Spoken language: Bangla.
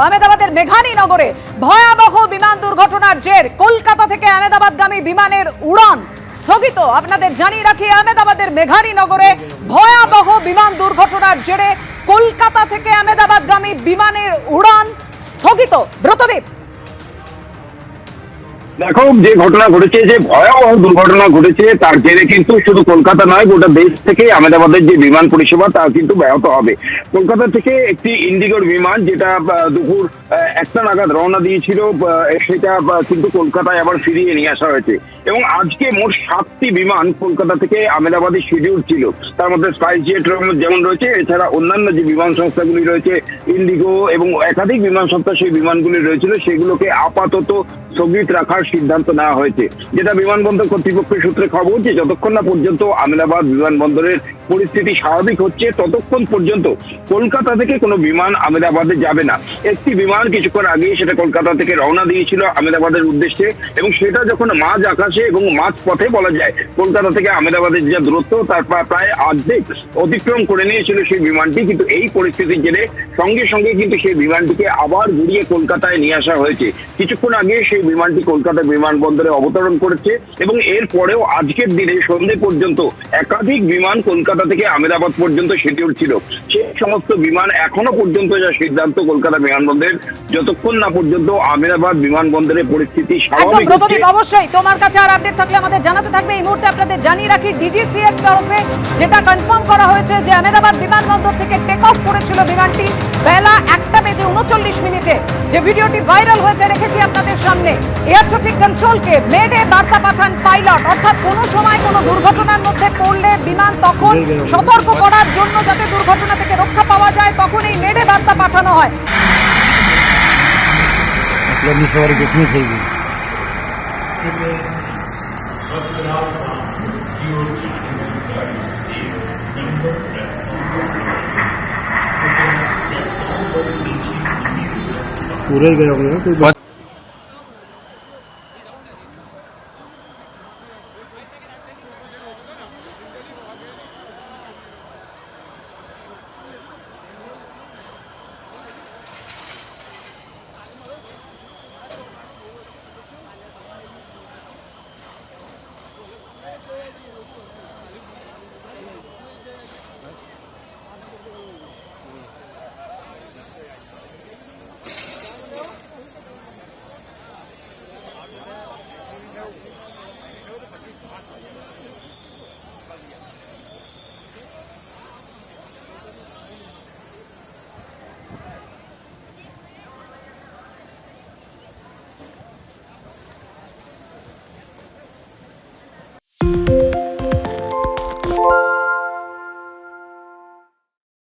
আহমেদাবাদের মেঘানী নগরে ভয়াবহ বিমান দুর্ঘটনার জের কলকাতা থেকে আহমেদাবাদগামী বিমানের উড়ান স্থগিত। আপনাদের জানিয়ে রাখি, আহমেদাবাদের মেঘানী নগরে ভয়াবহ বিমান দুর্ঘটনার জেরে কলকাতা থেকে আহমেদাবাদগামী বিমানের উড়ান স্থগিত। ব্রতদীপ, দেখো, যে ঘটনা ঘটেছে, যে ভয়াবহ দুর্ঘটনা ঘটেছে, তার জেরে কিন্তু শুধু কলকাতা নয়, গোটা দেশ থেকে আহমেদাবাদের যে বিমান পরিষেবা তা কিন্তু ব্যাহত হবে। কলকাতা থেকে একটি ইন্ডিগোর বিমান, যেটা দুপুর 1টা নাগাদ রওনা দিয়েছিল, সেটা কিন্তু কলকাতায় আবার ফিরিয়ে নিয়ে আসা হয়েছে। এবং আজকে মোট 7টি বিমান কলকাতা থেকে আহমেদাবাদে শিডিউল ছিল। তার মধ্যে স্পাইসজেট যেমন রয়েছে, এছাড়া অন্যান্য যে বিমান সংস্থাগুলি রয়েছে, ইন্ডিগো এবং একাধিক বিমান সংস্থা সেই বিমানগুলি রয়েছিল, সেগুলোকে আপাতত স্থগিত রাখার সিদ্ধান্ত নেওয়া হয়েছে। যেটা বিমানবন্দর কর্তৃপক্ষের সূত্রে খবর, যে যতক্ষণ না পর্যন্ত আহমেদাবাদ বিমানবন্দরের পরিস্থিতি স্বাভাবিক হচ্ছে, ততক্ষণ পর্যন্ত কলকাতা থেকে কোনো বিমান আহমেদাবাদে যাবে না। একটি বিমান কিছুক্ষণ আগে সেটা কলকাতা থেকে রওনা দিয়েছিল আহমেদাবাদের উদ্দেশ্যে, এবং সেটা যখন মাঝ আকাশে এবং মাঝ পথে বলা যায় কলকাতা থেকে আহমেদাবাদের যে দূরত্ব, তার প্রায় অর্ধেক অতিক্রম করে নিয়েছিল সেই বিমানটি। কিন্তু এই পরিস্থিতির জেরে সঙ্গে সঙ্গে কিন্তু সেই বিমানটিকে আবার ঘুরিয়ে কলকাতায় নিয়ে আসা হয়েছে। কিছুক্ষণ আগে সেই বিমানটি কলকাতা বিমানবন্দরে অবতরণ করেছে, এবং এর পরেও আজকের দিনে সন্ধ্যে পর্যন্ত একাধিক বিমান কলকাতা থেকে আহমেদাবাদ পর্যন্ত শিডিউল ছিল। সেই সমস্ত বিমান এখনো পর্যন্ত যা সিদ্ধান্ত কলকাতা বিমানবন্দরের, যতক্ষণ না পর্যন্ত আহমেদাবাদ বিমানবন্দরের পরিস্থিতি স্বাভাবিক হচ্ছে। অবশ্যই তোমার কাছে আর আপডেট থাকলে আমাদের জানাতে থাকবে। এই মুহূর্তে আপনাদের জানিয়ে রাখি, ডিজিসি এর তরফে যেটা কনফার্ম করা হয়েছে যে আহমেদাবাদ বিমানবন্দর থেকে টেক অফ করেছিল বিমানটি বেলা 1:39। যে ভিডিওটি ভাইরাল হয়েছে রেখেছি আপনাদের সামনে। এয়ার ট্রাফিক কন্ট্রোলকে মেডে বার্তা পাঠান পাইলট, অর্থাৎ কোনো সময় কোনো দুর্ঘটনার মধ্যে পড়লে বিমান তখন সতর্ক করার জন্য, যাতে দুর্ঘটনা থেকে রক্ষা পাওয়া যায়, তখন এই মেডে বার্তা পাঠানো হয়। पूरा ही गया होगा।